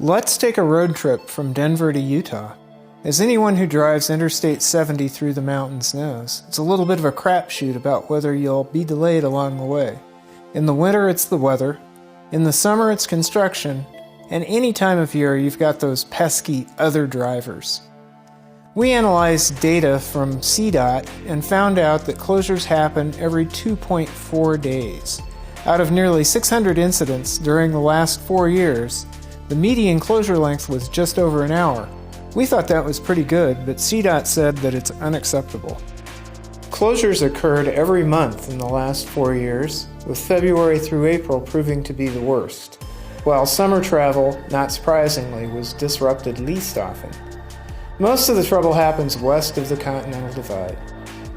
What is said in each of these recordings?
Let's take a road trip from Denver to Utah. As anyone who drives Interstate 70 through the mountains knows, it's a little bit of a crapshoot about whether you'll be delayed along the way. In the winter, it's the weather. In the summer, it's construction. And any time of year, you've got those pesky other drivers. We analyzed data from CDOT and found out that closures happen every 2.4 days. Out of nearly 600 incidents during the last 4 years, the median closure length was just over an hour. We thought that was pretty good, but CDOT said that it's unacceptable. Closures occurred every month in the last 4 years, with February through April proving to be the worst, while summer travel, not surprisingly, was disrupted least often. Most of the trouble happens west of the Continental Divide.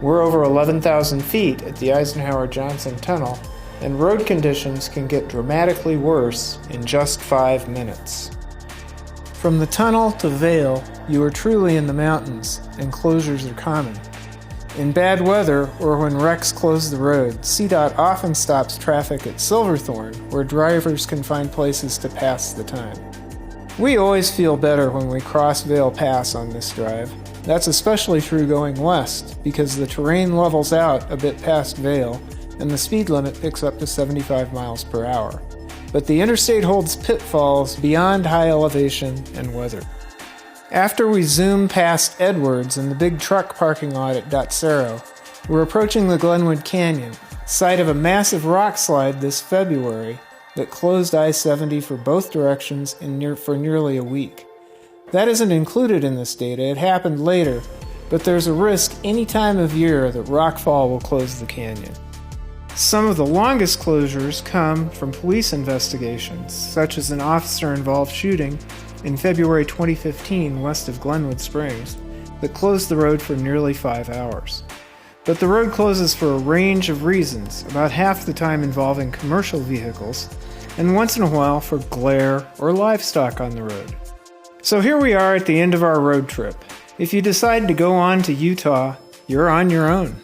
We're over 11,000 feet at the Eisenhower-Johnson Tunnel, and road conditions can get dramatically worse in just 5 minutes. From the tunnel to Vail, you are truly in the mountains, and closures are common. In bad weather, or when wrecks close the road, CDOT often stops traffic at Silverthorne, where drivers can find places to pass the time. We always feel better when we cross Vail Pass on this drive. That's especially true going west, because the terrain levels out a bit past Vail, and the speed limit picks up to 75 miles per hour. But the interstate holds pitfalls beyond high elevation and weather. After we zoom past Edwards and the big truck parking lot at Dotsero, we're approaching the Glenwood Canyon, site of a massive rock slide this February that closed I-70 for both directions for nearly a week. That isn't included in this data, it happened later, but there's a risk any time of year that rockfall will close the canyon. Some of the longest closures come from police investigations, such as an officer-involved shooting in February 2015 west of Glenwood Springs that closed the road for nearly 5 hours. But the road closes for a range of reasons, about half the time involving commercial vehicles, and once in a while for glare or livestock on the road. So here we are at the end of our road trip. If you decide to go on to Utah, you're on your own.